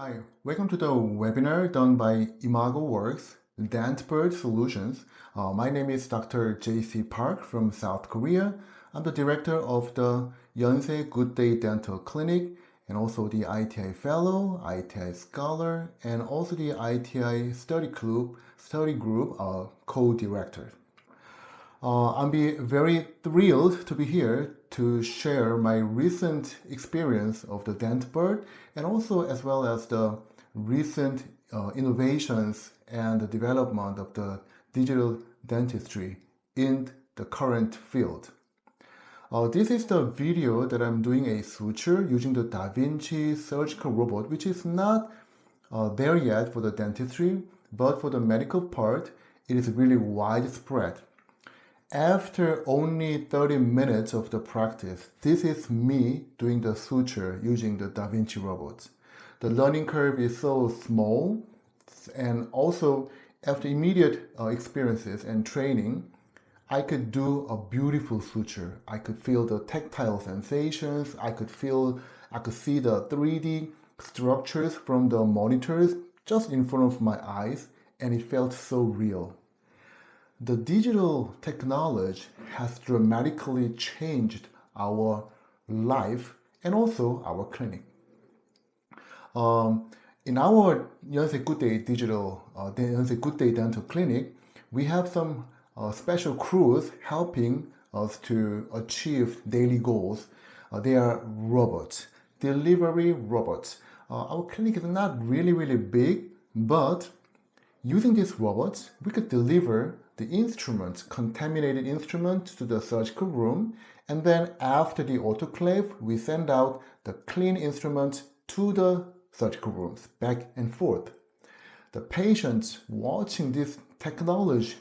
Hi, welcome to the webinar done by Imagoworks, Dentbird Solutions. My name is Dr. J.C. Park from South Korea. I'm the director of the Yonsei Good Day Dental Clinic and also the ITI Fellow, ITI Scholar, and also the ITI Study Group co-director. I'm very thrilled to be here to share my recent experience of the Dentbird and also as well as the recent innovations and the development of the digital dentistry in the current field. This is the video that I'm doing a suture using the Da Vinci surgical robot, which is not there yet for the dentistry, but for the medical part, it is really widespread. After only 30 minutes of the practice, this is me doing the suture using the Da Vinci robots. The learning curve is so small, and also after immediate experiences and training, I could do a beautiful suture. I could feel the tactile sensations. I could see the 3D structures from the monitors just in front of my eyes, and it felt so real. The digital technology has dramatically changed our life and also our clinic. In our Yonsei Good Day Dental Clinic, we have some special crews helping us to achieve daily goals. They are robots, delivery robots. Our clinic is not really big, but using these robots, we could deliver the instruments, contaminated instruments, to the surgical room, and then after the autoclave, we send out the clean instruments to the surgical rooms, back and forth. The patients watching this technology,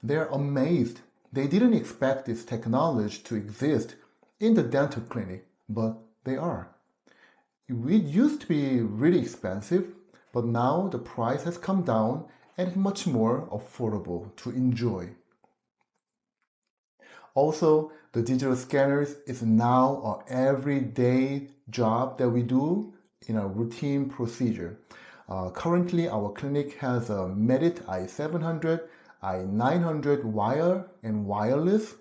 they're amazed. They didn't expect this technology to exist in the dental clinic, but they are. It used to be really expensive, but now the price has come down and it's much more affordable to enjoy. Also, the digital scanners is now an everyday job that we do in a routine procedure. Currently, our clinic has a Medit i700, i900 wire and wireless,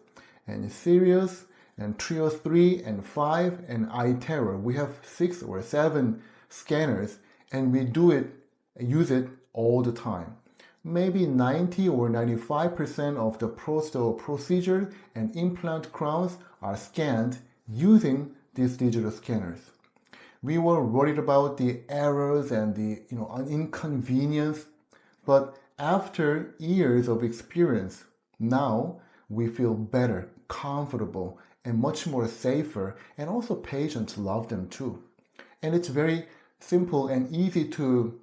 and Sirius, and Trios 3 and 5, and iTerra. We have 6 or 7 scanners, and we use it all the time. Maybe 90 or 95% of the prostate procedure and implant crowns are scanned using these digital scanners. We were worried about the errors and the inconvenience, but after years of experience, now we feel better, comfortable, and much more safer, and also patients love them too. And it's very simple and easy to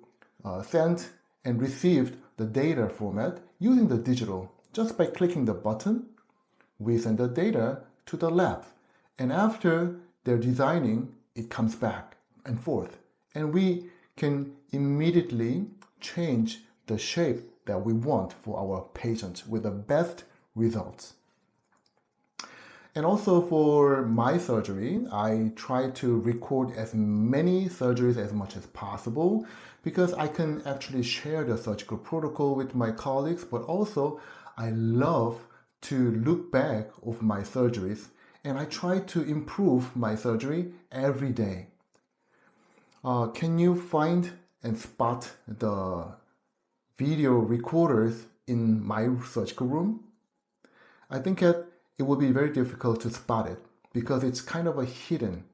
send and receive the data format using the digital. Just by clicking the button, we send the data to the lab. And after they're designing, it comes back and forth. And we can immediately change the shape that we want for our patients with the best results. And also for my surgery, I try to record as many surgeries as much as possible because I can actually share the surgical protocol with my colleagues, but also I love to look back of my surgeries and I try to improve my surgery every day. Can you find and spot the video recorders in my surgical room? I think that it will be very difficult to spot it because it's kind of hidden.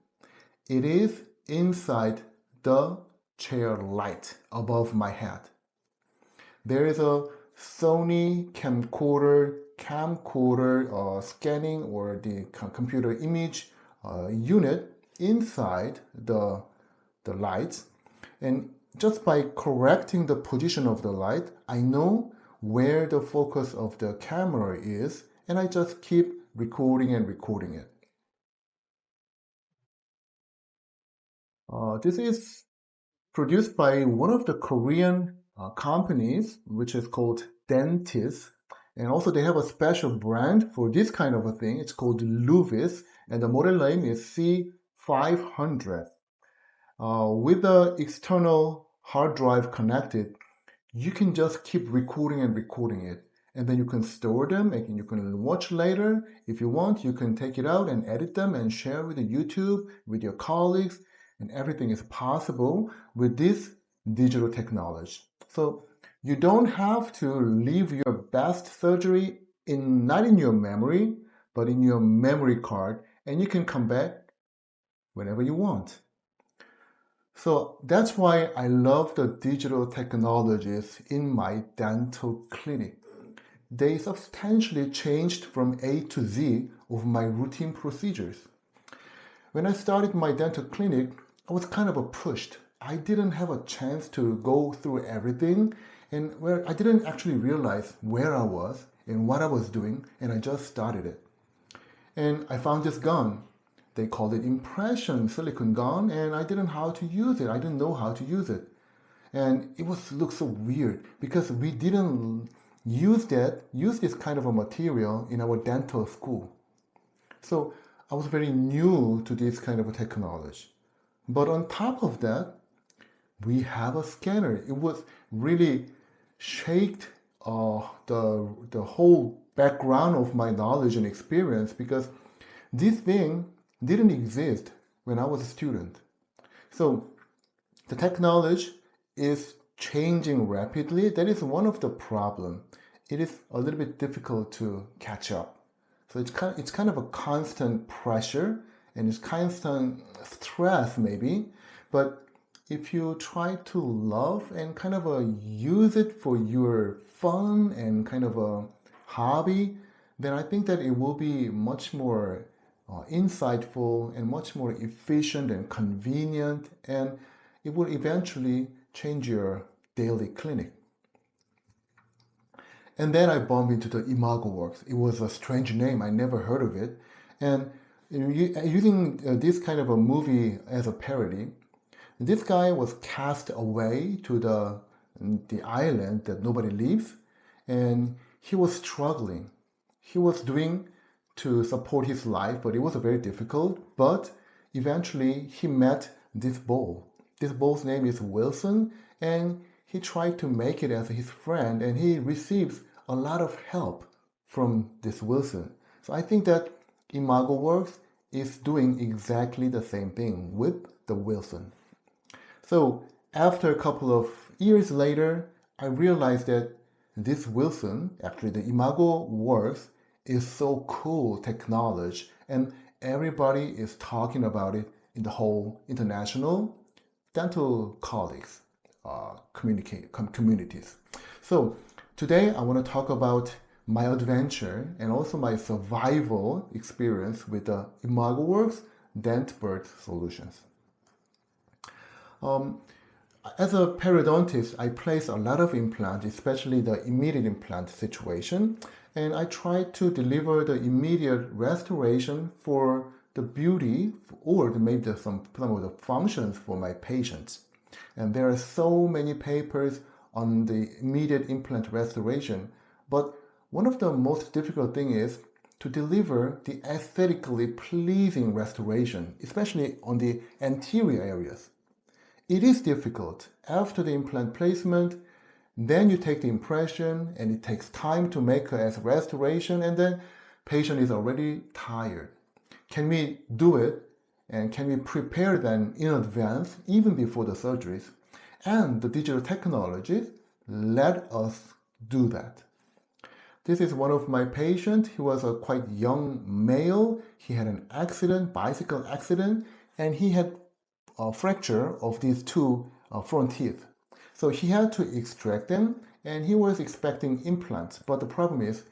It is inside the chair light above my head. There is a Sony camcorder scanning or the computer image unit inside the lights, and just by correcting the position of the light, I know where the focus of the camera is, and I just keep recording and recording it. This is produced by one of the Korean companies, which is called Dentist. And also they have a special brand for this kind of a thing. It's called Luvis, and the model name is C500. With the external hard drive connected, you can just keep recording and recording it. And then you can store them and you can watch later. If you want, you can take it out and edit them and share with the YouTube, with your colleagues, and everything is possible with this digital technology. So you don't have to leave your best surgery not in your memory, but in your memory card, and you can come back whenever you want. So that's why I love the digital technologies in my dental clinic. They substantially changed from A to Z of my routine procedures. When I started my dental clinic, I was kind of pushed. I didn't have a chance to go through everything, and where I didn't actually realize where I was and what I was doing, and I just started it. And I found this gun. They called it impression silicone gun, and I didn't know how to use it. I didn't know how to use it. And it looked so weird because we didn't use this kind of a material in our dental school. So I was very new to this kind of a technology. But on top of that, we have a scanner. It was really shaked the whole background of my knowledge and experience because this thing didn't exist when I was a student. So the technology is changing rapidly. That is one of the problems. It is a little bit difficult to catch up. So it's kind of a constant pressure and it's constant stress maybe. But if you try to love and kind of use it for your fun and kind of a hobby, then I think that it will be much more insightful and much more efficient and convenient, and it will eventually change your daily clinic. And then I bumped into the Imagoworks. It was a strange name. I never heard of it. And using this kind of a movie as a parody, this guy was cast away to the island that nobody lives, and he was struggling. He was doing to support his life, but it was very difficult. But eventually he met this bull. This bull's name is Wilson, and he tried to make it as his friend, and he receives a lot of help from this Wilson. So I think that Imagoworks is doing exactly the same thing with the Wilson. So after a couple of years later, I realized that this Wilson, actually the Imagoworks, is so cool technology, and everybody is talking about it in the whole international dental colleagues communities. So today I want to talk about my adventure and also my survival experience with the Imagoworks Dentbird Solutions. As a periodontist, I place a lot of implants, especially the immediate implant situation, and I try to deliver the immediate restoration for the beauty or maybe some of the functions for my patients. And there are so many papers on the immediate implant restoration, but one of the most difficult things is to deliver the aesthetically pleasing restoration, especially on the anterior areas. It is difficult. After the implant placement, then you take the impression and it takes time to make a restoration, and then patient is already tired. Can we do it and can we prepare them in advance even before the surgeries? And the digital technologies let us do that. This is one of my patients. He was a quite young male. He had an accident, bicycle accident, and he had a fracture of these two front teeth. So he had to extract them, and he was expecting implants. But the problem is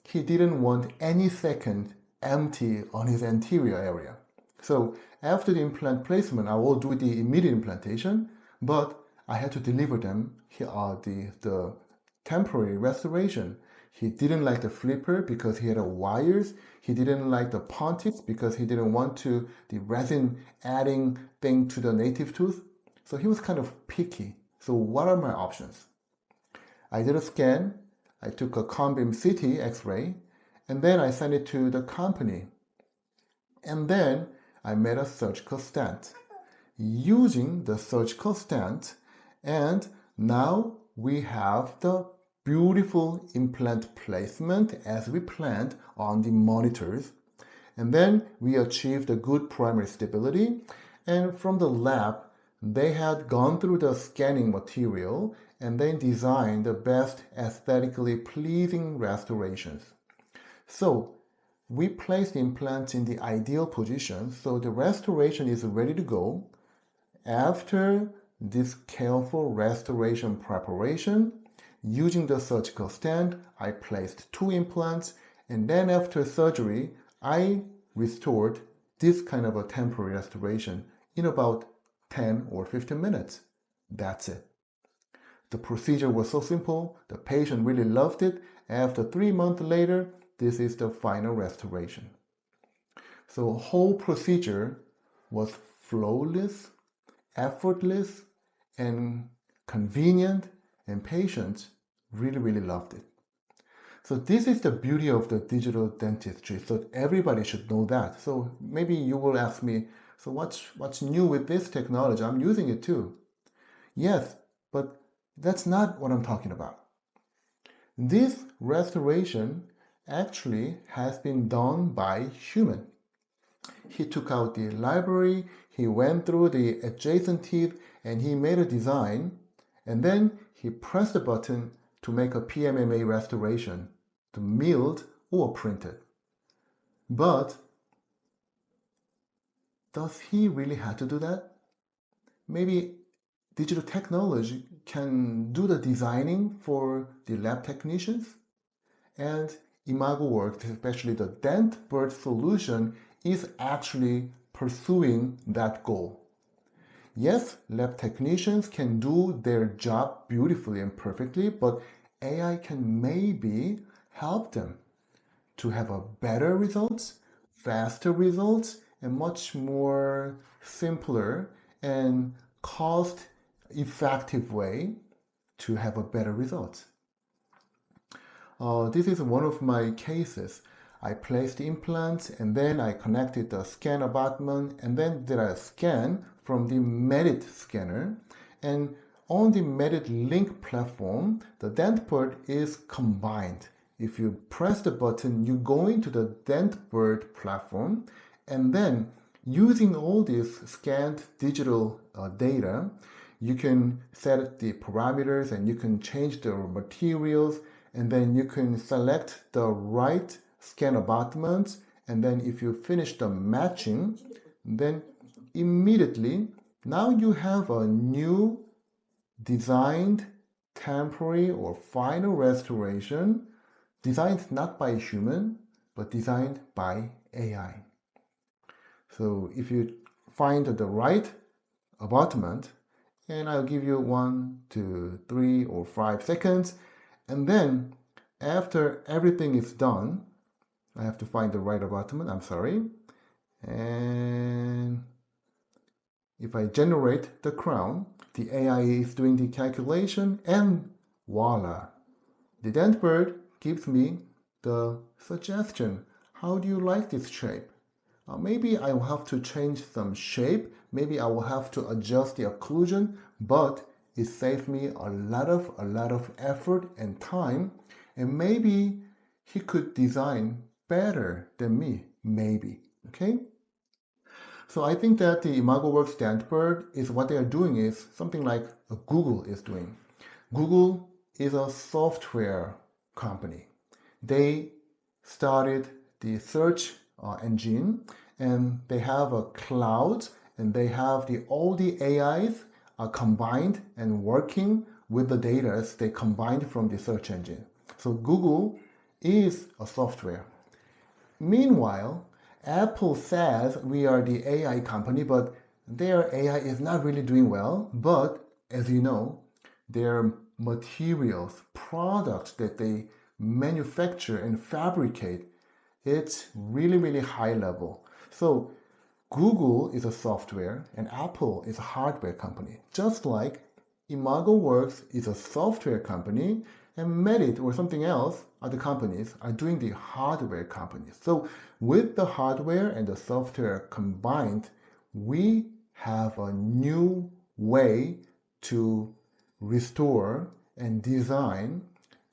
he didn't want any second empty on his anterior area. So after the implant placement, I will do the immediate implantation, but I had to deliver them the temporary restoration. He didn't like the flipper because he had wires. He didn't like the pontics because he didn't want the resin adding thing to the native tooth. So he was kind of picky. So what are my options? I did a scan. I took a cone-beam CT X-ray, and then I sent it to the company. And then I made a surgical stent. Using the surgical stent And now we have the beautiful implant placement as we planned on the monitors. And then we achieved a good primary stability. And from the lab, they had gone through the scanning material and then designed the best aesthetically pleasing restorations. So we placed the implants in the ideal position so the restoration is ready to go. After this careful restoration preparation, using the surgical stand, I placed 2 implants, and then after surgery, I restored this kind of a temporary restoration in about 10 or 15 minutes. That's it. The procedure was so simple, the patient really loved it. After 3 months later, this is the final restoration. So the whole procedure was flawless, effortless, and convenient, and patients really loved it. So this is the beauty of the digital dentistry. So everybody should know that. So maybe you will ask me, so what's new with this technology? I'm using it too. Yes, but that's not what I'm talking about. This restoration actually has been done by human. He took out the library, he went through the adjacent teeth, and he made a design, and then he pressed a button to make a PMMA restoration, to milled or printed. But does he really have to do that? Maybe digital technology can do the designing for the lab technicians, and Imagoworks, especially the Dentbird Solution, is actually pursuing that goal. Yes, lab technicians can do their job beautifully and perfectly, but AI can maybe help them to have a better results, faster results, and much more simpler and cost-effective way to have a better result. This is one of my cases. I placed implants and then I connected the scan abutment and then did a scan from the Medit scanner. And on the Medit Link platform, the Dentbird is combined. If you press the button, you go into the Dentbird platform, and then using all this scanned digital data, you can set the parameters and you can change the materials, and then you can select the right scan abutments, and then if you finish the matching, then immediately now you have a new designed temporary or final restoration designed not by a human but designed by AI. So if you find the right abutment, and I'll give you 1, 2, 3 or 5 seconds, and then after everything is done, I have to find the right abutment, I'm sorry. And if I generate the crown, the AI is doing the calculation, and voila. The Dentbird gives me the suggestion. How do you like this shape? Maybe I will have to change some shape. Maybe I will have to adjust the occlusion, but it saved me a lot of effort and time. And maybe he could design better than me, maybe, okay? So I think that the Imagoworks Dentbird is what they are doing is something like Google is doing. Google is a software company. They started the search engine, and they have a cloud, and they have all the AIs are combined and working with the data they combined from the search engine. So Google is a software. Meanwhile, Apple says we are the AI company, but their AI is not really doing well. But as you know, their materials, products that they manufacture and fabricate, it's really high level. So Google is a software and Apple is a hardware company. Just like Imagoworks is a software company and Medit or something else, other companies are doing the hardware companies. So with the hardware and the software combined, we have a new way to restore, and design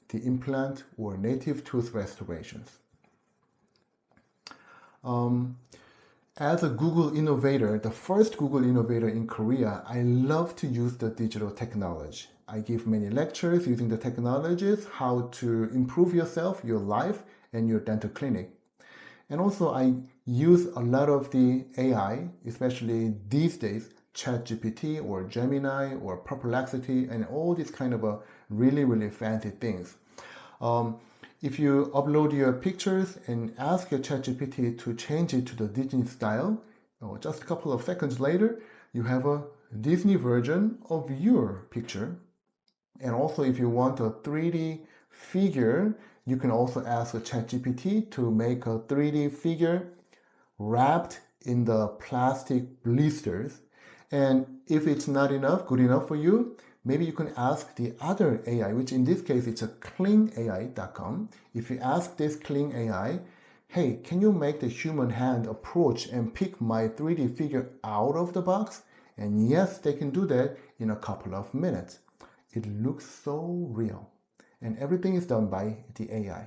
the implant or native tooth restorations. As a Google innovator, the first Google innovator in Korea, I love to use the digital technology. I give many lectures using the technologies, how to improve yourself, your life, and your dental clinic. And also I use a lot of the AI, especially these days, ChatGPT or Gemini or Perplexity and all these kind of really, really fancy things. If you upload your pictures and ask your ChatGPT to change it to the Disney style, just a couple of seconds later, you have a Disney version of your picture. And also if you want a 3D figure, you can also ask a ChatGPT to make a 3D figure wrapped in the plastic blisters. And if it's not good enough for you, maybe you can ask the other AI, which in this case it's a cleanai.com. If you ask this clean AI, hey, can you make the human hand approach and pick my 3D figure out of the box? And yes, they can do that in a couple of minutes. It looks so real. And everything is done by the AI.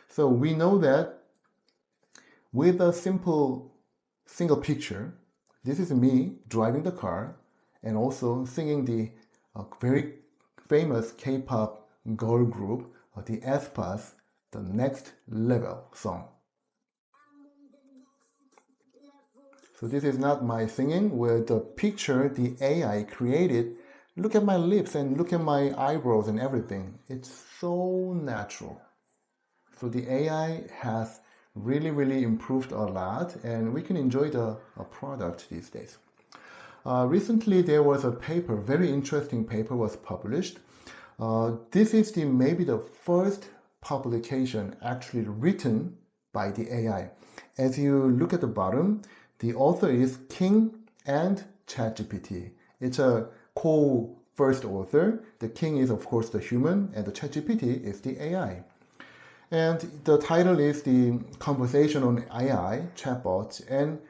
So we know that with a single picture, this is me driving the car and also singing the very famous K-pop girl group, the aespa's The Next Level song. So this is not my singing. With the picture the AI created, look at my lips and look at my eyebrows and everything. It's so natural. So the AI has really, really improved a lot and we can enjoy the product these days. Recently there was a paper, very interesting paper was published. This is maybe the first publication actually written by the AI. As you look at the bottom, the author is King and ChatGPT. It's a co-first author. The King is of course the human and the ChatGPT is the AI. And the title is the Conversation on AI, Chatbots, and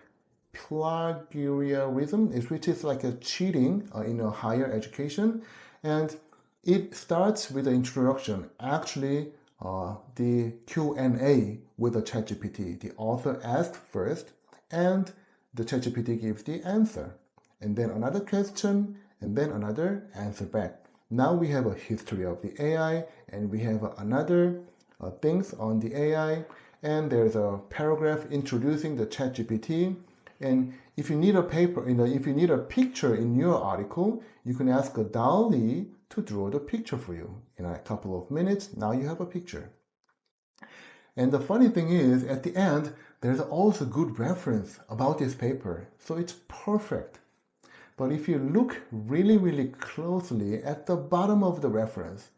Plagiarism, which is like a cheating in a higher education. And it starts with the introduction, actually the Q&A with the ChatGPT. The author asked first and the ChatGPT gives the answer. And then another question and then another answer back. Now we have a history of the AI and we have another things on the AI, and there's a paragraph introducing the ChatGPT. And if you need a if you need a picture in your article, you can ask a DALL-E to draw the picture for you. In a couple of minutes, now you have a picture. And the funny thing is, at the end, there's also good reference about this paper. So it's perfect. But if you look really, really closely at the bottom of the reference,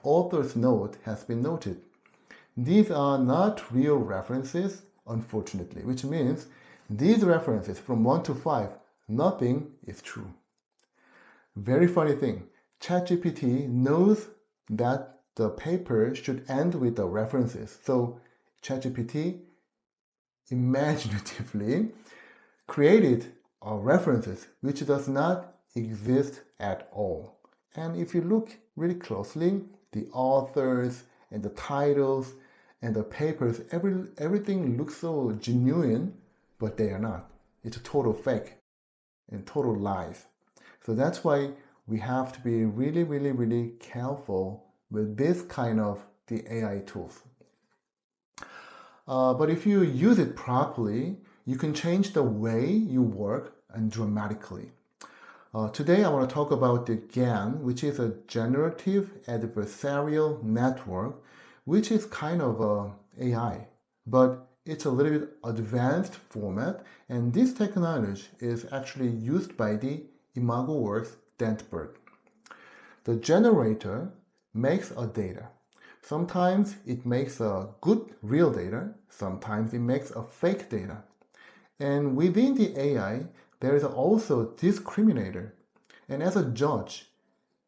author's note has been noted. These are not real references, unfortunately, which means these references from 1 to 5, nothing is true. Very funny thing, ChatGPT knows that the paper should end with the references. So ChatGPT imaginatively created references which does not exist at all. And if you look really closely, the authors and the titles and the papers, everything looks so genuine, but they are not. It's a total fake and total lies. So that's why we have to be really, really, really careful with this kind of the AI tools. But if you use it properly, you can change the way you work and dramatically. Today I want to talk about the GAN, which is a Generative Adversarial Network, which is kind of a AI, but it's a little bit advanced format, and this technology is actually used by the Imagoworks Dentbird. The generator makes a data. Sometimes it makes a good real data, sometimes it makes a fake data. And within the AI, there is also a discriminator. And as a judge,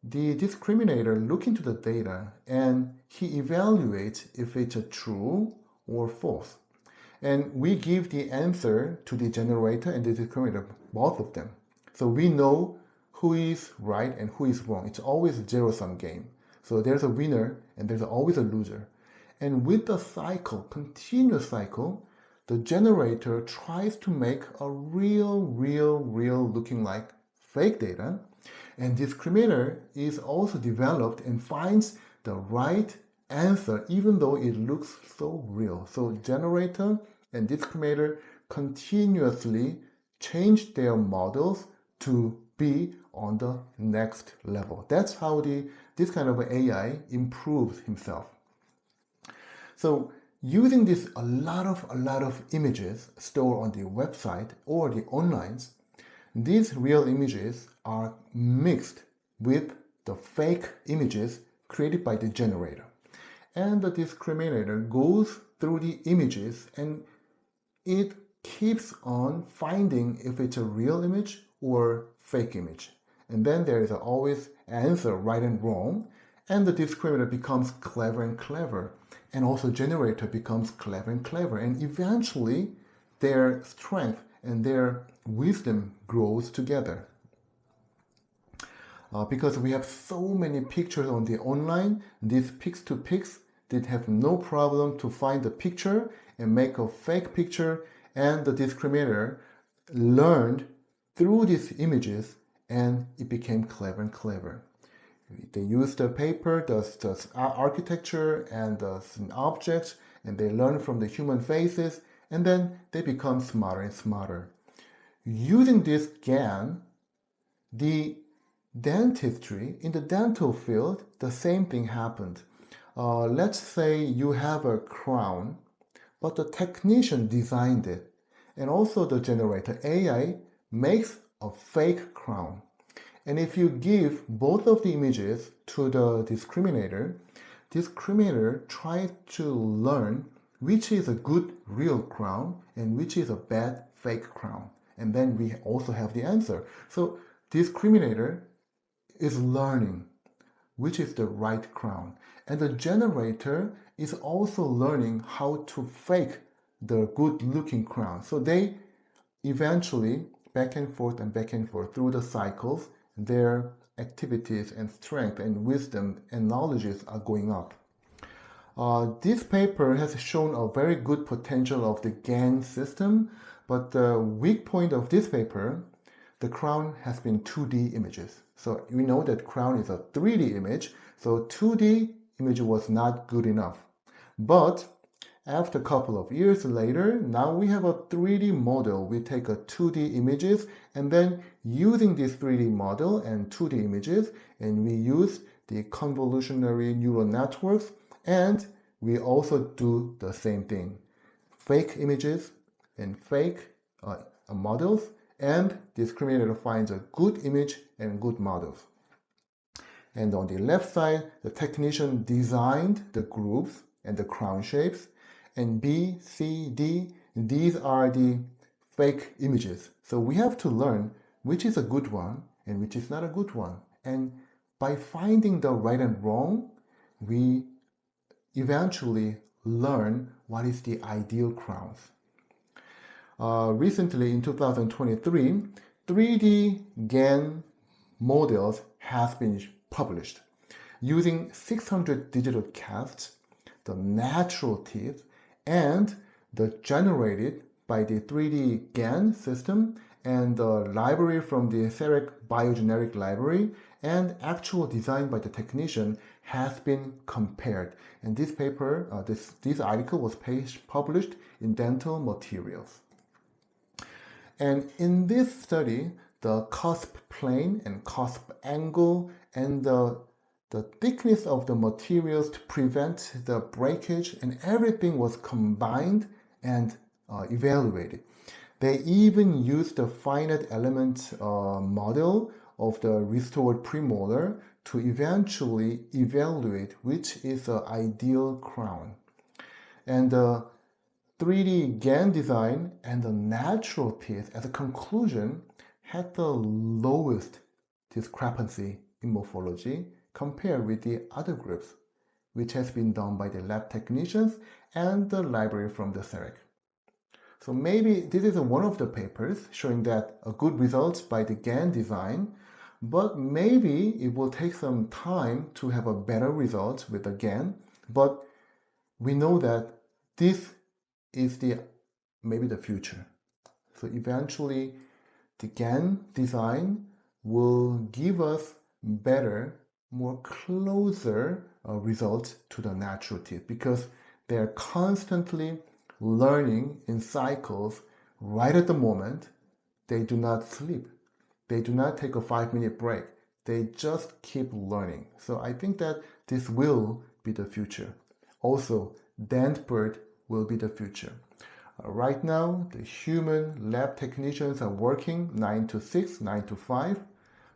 the discriminator looks into the data and he evaluates if it's a true or false. And we give the answer to the generator and the discriminator, both of them. So we know who is right and who is wrong. It's always a zero-sum game. So there's a winner and there's always a loser. And with the cycle, continuous cycle, the generator tries to make a real looking like fake data. And discriminator is also developed and finds the right answer even though it looks so real. So generator and discriminator continuously change their models to be on the next level. That's how this kind of AI improves himself. So using this a lot of images stored on the website or the online, these real images are mixed with the fake images created by the generator. And the discriminator goes through the images and it keeps on finding if it's a real image or fake image. And then there is always answer right and wrong, and the discriminator becomes clever and clever, and also generator becomes clever and clever, and eventually their strength and their wisdom grows together. Because we have so many pictures on the online, these pics-to-pics did have no problem to find the picture and make a fake picture, and the discriminator learned through these images and it became clever and clever. They used the paper, the architecture and the objects, and they learn from the human faces, and then they become smarter and smarter. Using this GAN, the dentistry, in the dental field, the same thing happened. Let's say you have a crown, but the technician designed it, and also the generator AI makes a fake crown. And if you give both of the images to the discriminator tries to learn which is a good real crown and which is a bad fake crown. And then we also have the answer. So discriminator is learning which is the right crown. And the generator is also learning how to fake the good looking crown. So they eventually back and forth through the cycles, their activities and strength and wisdom and knowledges are going up. This paper has shown a very good potential of the GAN system, but the weak point of this paper, the crown has been 2D images. So we know that crown is a 3D image, so 2D image was not good enough. But after a couple of years later, now we have a 3D model. We take a 2D images and then using this 3D model and 2D images, and we use the convolutionary neural networks, and we also do the same thing. Fake images and fake models, and discriminator finds a good image and good models. And on the left side, the technician designed the groups and the crown shapes, and B, C, D, these are the fake images. So we have to learn which is a good one and which is not a good one. And by finding the right and wrong, we eventually learn what is the ideal crowns. Recently in 2023, 3D GAN models have been published using 600 digital casts, the natural teeth, and the generated by the 3D GAN system and the library from the CEREC biogeneric library and actual design by the technician has been compared. And this paper, this article was published in Dental Materials. And in this study, the cusp plane and cusp angle and the thickness of the materials to prevent the breakage and everything was combined and evaluated. They even used the finite element model of the restored premolar to eventually evaluate which is the ideal crown. And the 3D GAN design and the natural teeth as a conclusion had the lowest discrepancy in morphology compared with the other groups, which has been done by the lab technicians and the library from the CEREC. So maybe this is one of the papers showing that a good results by the GAN design, But maybe it will take some time to have a better result with the GAN. But we know that this is maybe the future. So eventually the GAN design will give us better, more closer results to the natural teeth, because they are constantly learning in cycles right at the moment. They do not sleep. They do not take a 5-minute break. They just keep learning. So I think that this will be the future. Also, Dentbird will be the future. Right now, the human lab technicians are working 9 to 6, 9 to 5,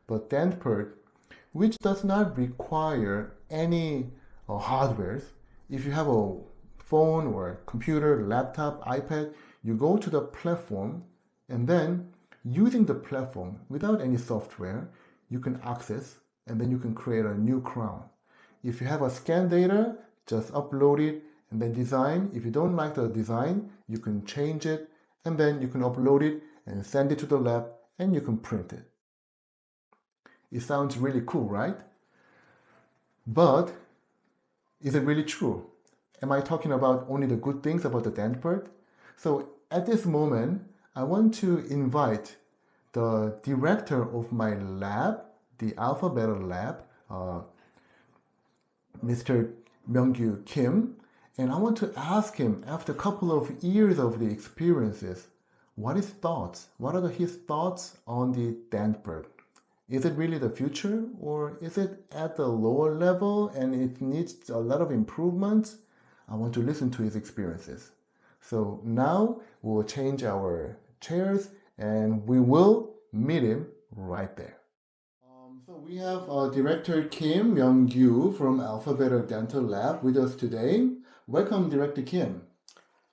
but Dentbird, which does not require any hardware. If you have a phone or a computer, laptop, iPad, you go to the platform, and then using the platform without any software, you can access, and then you can create a new crown. If you have a scan data, just upload it and then design. If you don't like the design, you can change it, and then you can upload it and send it to the lab, and you can print it. It sounds really cool, right? But is it really true? Am I talking about only the good things about the Dentbird? So at this moment, I want to invite the director of my lab, the Alpha Beta lab, Mr. Myung-Kyu Kim, and I want to ask him, after a couple of years of the experiences, what his thoughts? What are his thoughts on the Dentbird? Is it really the future, or is it at the lower level and it needs a lot of improvements? I want to listen to his experiences. So now we'll change our chairs and we will meet him right there. So we have Director Kim Myung-Kyu from Alpha Beta Dental Lab with us today. Welcome, Director Kim.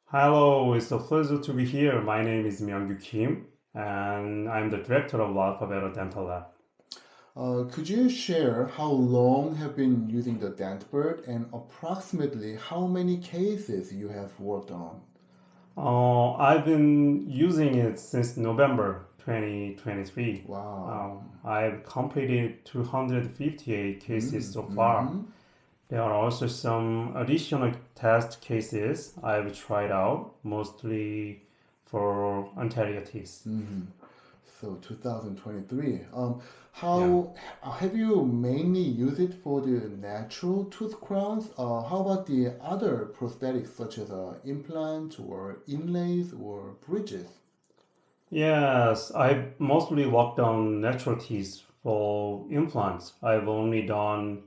Hello, it's a pleasure to be here. My name is Myung-Kyu Kim, and I'm the director of Alpha Beta Dental Lab. Could you share how long have been using the Dentbird and approximately how many cases you have worked on? I've been using it since November 2023. Wow. I've completed 258 cases so far. There are also some additional test cases I've tried out, mostly for anterior teeth. So 2023. How have you mainly used it for the natural tooth crowns? How about the other prosthetics such as implants or inlays or bridges? Yes, I mostly worked on natural teeth. For implants, I've only done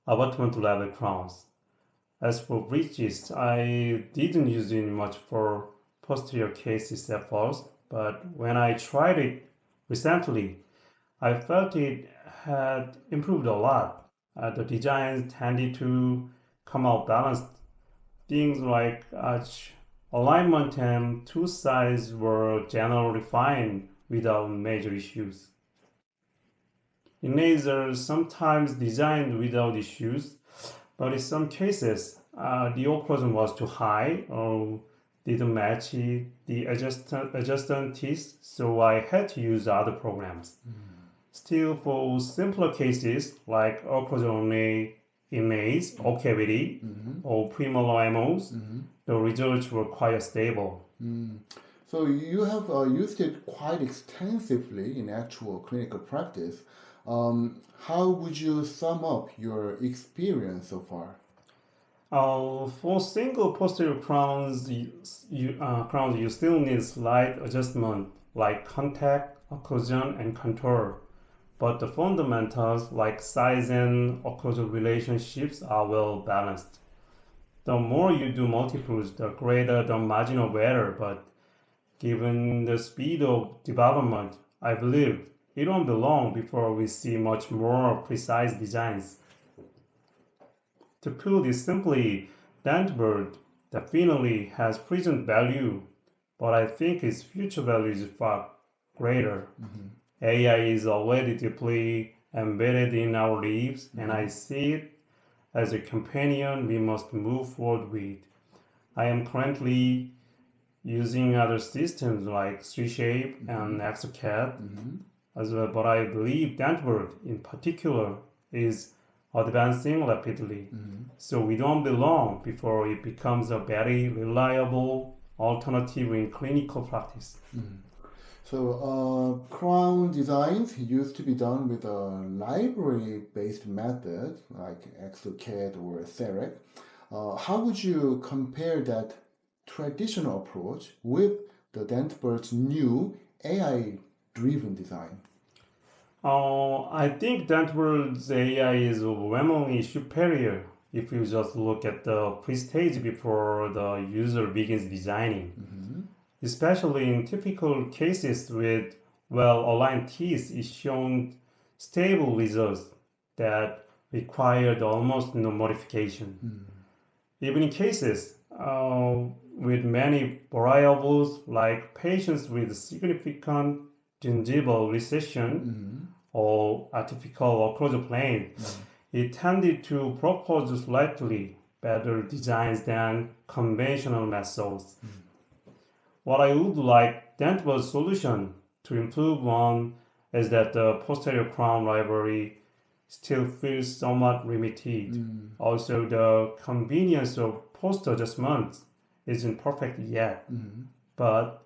abutment level crowns. As for bridges, I didn't use it much for posterior cases at first, but when I tried it recently, I felt it had improved a lot. The designs tended to come out balanced. Things like arch alignment and tooth size were generally fine without major issues. Inlays are sometimes designed without issues, but in some cases, the occlusion was too high or didn't match the adjustant teeth, so I had to use other programs. Still, for simpler cases like occlusion only inlays or cavity or premolar MOs, the results were quite stable. So you have used it quite extensively in actual clinical practice. How would you sum up your experience so far? For single posterior crowns, you still need slight adjustment like contact, occlusion, and contour. But the fundamentals like size and occlusal relationships are well balanced. The more you do multiples, the greater the margin of error, but given the speed of development, I believe it won't be long before we see much more precise designs. To put it simply, Dentbird definitely has present value, but I think its future value is far greater. AI is already deeply embedded in our lives, and I see it as a companion we must move forward with. I am currently using other systems like 3Shape and XCAD. as well, but I believe Dentbird in particular is advancing rapidly. So we don't be long before it becomes a very reliable alternative in clinical practice. So, crown designs used to be done with a library-based method like exocad or CEREC. How would you compare that traditional approach with the Dentbird's new AI-driven design? I think Dentbird's AI is overwhelmingly superior if you just look at the pre-stage before the user begins designing. Especially in typical cases with well-aligned teeth, is shown stable results that required almost no modification. Even in cases with many variables like patients with significant gingival recession or artificial occlusal plane, it tended to propose slightly better designs than conventional methods. What I would like Dentbird Solution to improve on is that the posterior crown library still feels somewhat limited. Also, the convenience of post adjustment isn't perfect yet, but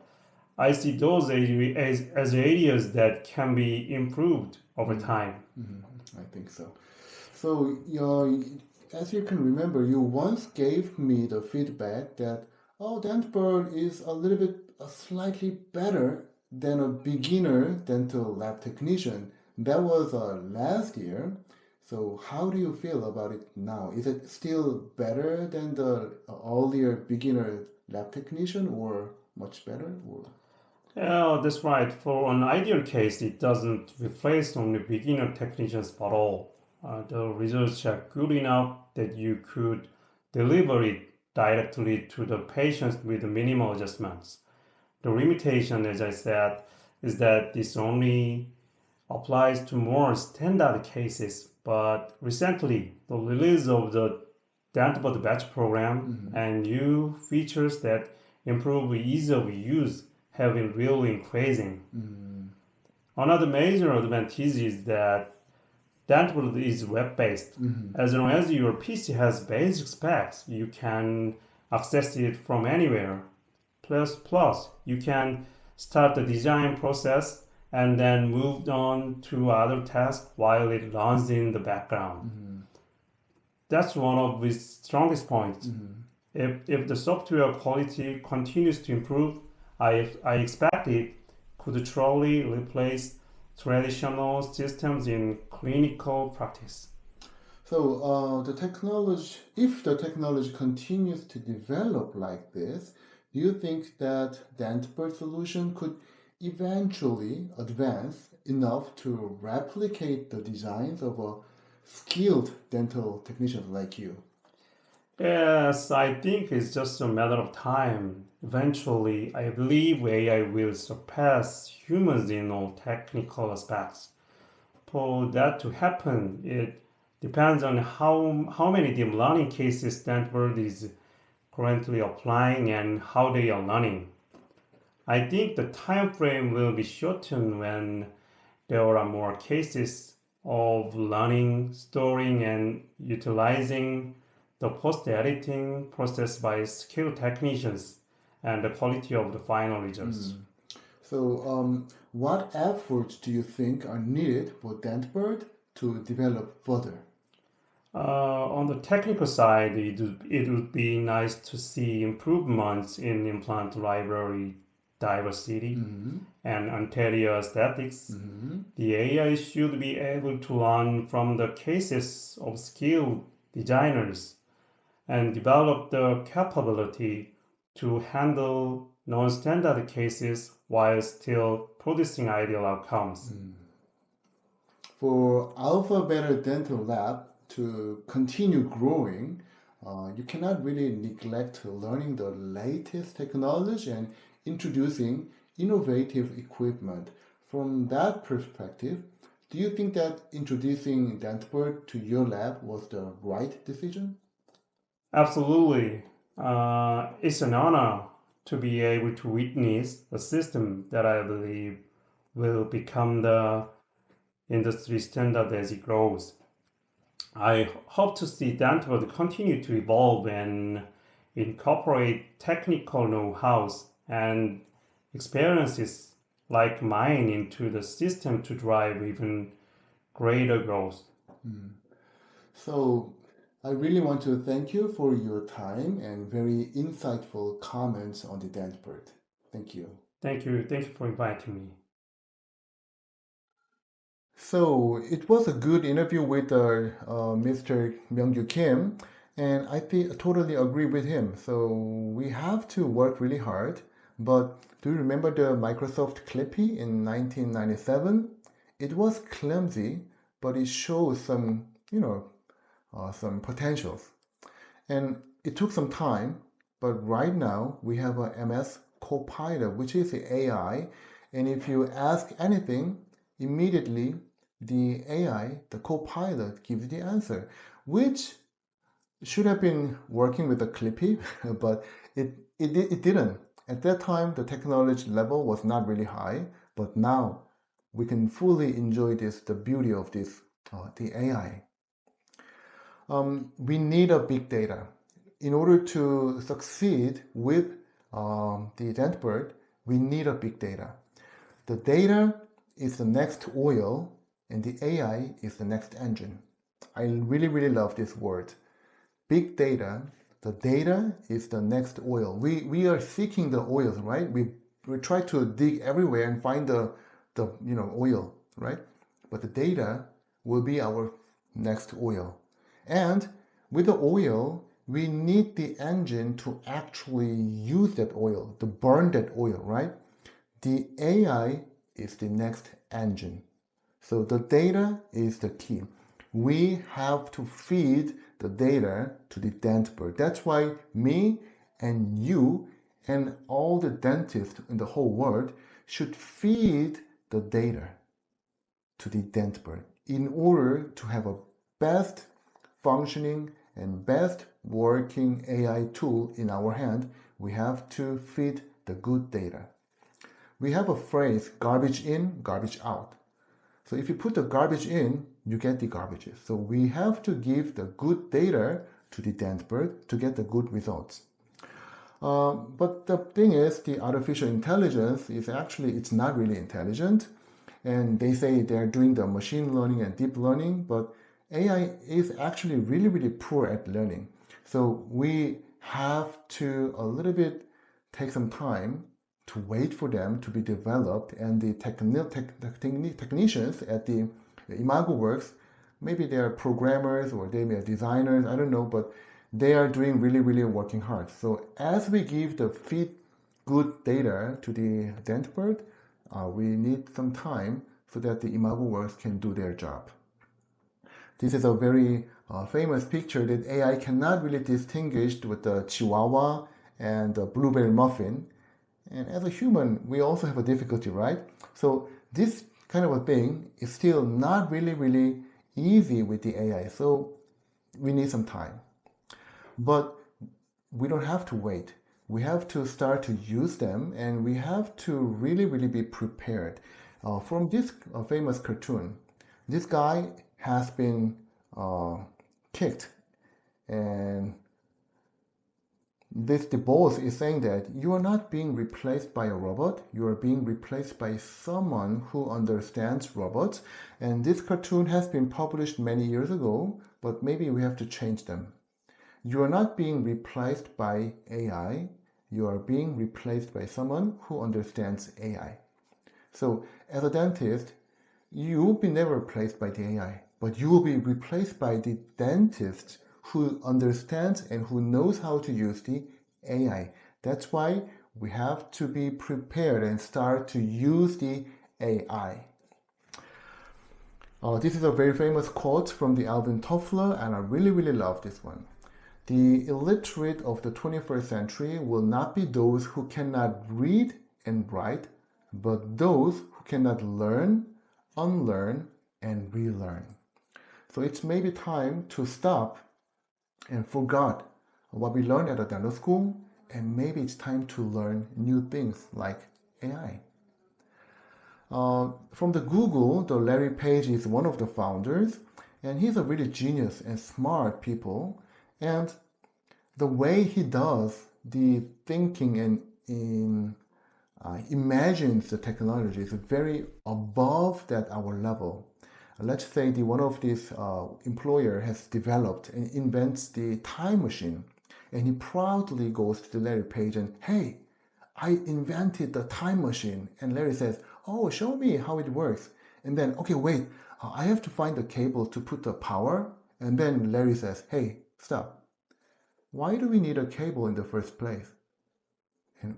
I see those as areas that can be improved over time. I think so. So, as you can remember, you once gave me the feedback that Dentbird is a little bit slightly better than a beginner dental lab technician. That was last year. So, how do you feel about it now? Is it still better than the earlier beginner lab technician, or much better? Or Yeah, that's right. For an ideal case, it doesn't replace only beginner technicians at all. The results are good enough that you could deliver it directly to the patients with minimal adjustments. The limitation, as I said, is that this only applies to more standard cases. But recently, the release of the Dentbird batch program and new features that improve ease of use have been really increasing. Another major advantage is that Dentbird is web-based. As long as your PC has basic specs, you can access it from anywhere. Plus, you can start the design process and then move on to other tasks while it runs in the background. That's one of its strongest points. If the software quality continues to improve, I expect it could truly replace traditional systems in clinical practice. So, if the technology continues to develop like this, do you think that the Dentbird solution could eventually advance enough to replicate the designs of a skilled dental technicians like you? Yes, I think it's just a matter of time. Eventually, I believe AI will surpass humans in all technical aspects. For that to happen, it depends on how many deep learning cases Stanford is currently applying and how they are learning. I think the time frame will be shortened when there are more cases of learning, storing, and utilizing the post-editing process by skilled technicians and the quality of the final results. So, what efforts do you think are needed for Dentbird to develop further? On the technical side, it would be nice to see improvements in implant library diversity and anterior aesthetics. The AI should be able to learn from the cases of skilled designers and develop the capability to handle non-standard cases while still producing ideal outcomes. For Alpha Beta Dental Lab to continue growing, you cannot really neglect learning the latest technology and introducing innovative equipment. From that perspective, do you think that introducing Dentbird to your lab was the right decision? Absolutely. It's an honor to be able to witness a system that I believe will become the industry standard as it grows. I hope to see Dentbird continue to evolve and incorporate technical know-hows and experiences like mine into the system to drive even greater growth. So I really want to thank you for your time and very insightful comments on the Dentbird. Thank you. Thank you. Thank you for inviting me. So it was a good interview with Mr. Myung-Kyu Kim, and totally agree with him. So we have to work really hard. But do you remember the Microsoft Clippy in 1997? It was clumsy, but it shows some, some potentials. And it took some time, but right now we have a MS Copilot, which is the AI. And if you ask anything, immediately the AI, the Copilot, gives you the answer, which should have been working with the Clippy, but it didn't. At that time, the technology level was not really high, but now we can fully enjoy the beauty of this, the AI. We need a big data. In order to succeed with the Dentbird, we need a big data. The data is the next oil, and the AI is the next engine. I really, really love this word. Big data, the data is the next oil. We are seeking the oils, right? We try to dig everywhere and find the oil, right? But the data will be our next oil. And with the oil, we need the engine to actually use that oil, to burn that oil, right? The AI is the next engine. So the data is the key. We have to feed the data to the Dentbird. That's why me and you and all the dentists in the whole world should feed the data to the Dentbird in order to have a best functioning and best working AI tool in our hand. We have to feed the good data. We have a phrase, garbage in, garbage out. So if you put the garbage in, you get the garbages. So we have to give the good data to the Dentbird to get the good results. But the thing is, the artificial intelligence is actually, it's not really intelligent. And they say they're doing the machine learning and deep learning, but AI is actually really, really poor at learning. So we have to a little bit take some time to wait for them to be developed, and the technicians at the Imagoworks, maybe they are programmers or they may be designers, I don't know, but they are doing really, really working hard. So as we give the feed good data to the Dentbird, we need some time so that the Imagoworks can do their job. This is a very famous picture that AI cannot really distinguish with the Chihuahua and the blueberry muffin. And as a human, we also have a difficulty, right? So this kind of a thing is still not really, really easy with the AI. So we need some time. But we don't have to wait. We have to start to use them, and we have to really, really be prepared. From this famous cartoon, this guy has been kicked, and the boss is saying that you are not being replaced by a robot, you are being replaced by someone who understands robots. And this cartoon has been published many years ago, but maybe we have to change them. You are not being replaced by AI, you are being replaced by someone who understands AI. So as a dentist, you will be never replaced by the AI, but you will be replaced by the dentist who understands and who knows how to use the AI. That's why we have to be prepared and start to use the AI. This is a very famous quote from the Alvin Toffler, and I really, really love this one. The illiterate of the 21st century will not be those who cannot read and write, but those who cannot learn, unlearn, and relearn. So it's maybe time to stop and forget what we learned at the dental school, and maybe it's time to learn new things like AI. From the Google, the Larry Page is one of the founders, and he's a really genius and smart people. And the way he does the thinking and imagines the technology is very above that our level. Let's say one of these employer has developed and invents the time machine, and he proudly goes to the Larry Page and, hey, I invented the time machine. And Larry says, oh, show me how it works. And then, okay, wait, I have to find the cable to put the power. And then Larry says, hey, stop. Why do we need a cable in the first place? And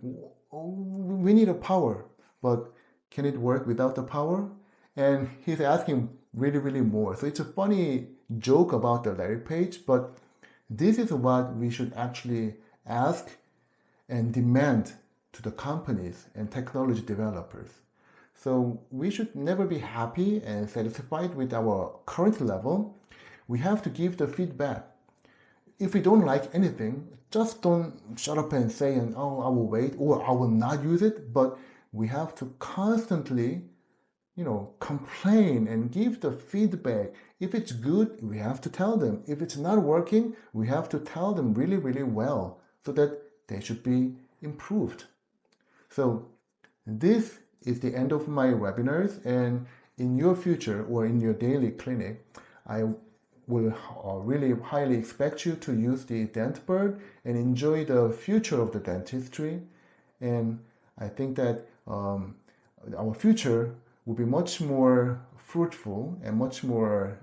we need a power, but can it work without the power? And he's asking really, really more. So it's a funny joke about the Larry Page, but this is what we should actually ask and demand to the companies and technology developers. So we should never be happy and satisfied with our current level. We have to give the feedback. If we don't like anything, just don't shut up and say, oh, I will wait or I will not use it. But we have to constantly, complain and give the feedback. If it's good, we have to tell them. If it's not working, we have to tell them really, really well so that they should be improved. So this is the end of my webinars, and in your future or in your daily clinic, I will really highly expect you to use the Dentbird and enjoy the future of the dentistry. And I think that our future will be much more fruitful and much more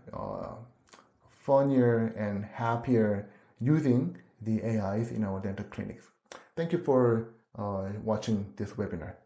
funnier and happier using the AIs in our dental clinics. Thank you for watching this webinar.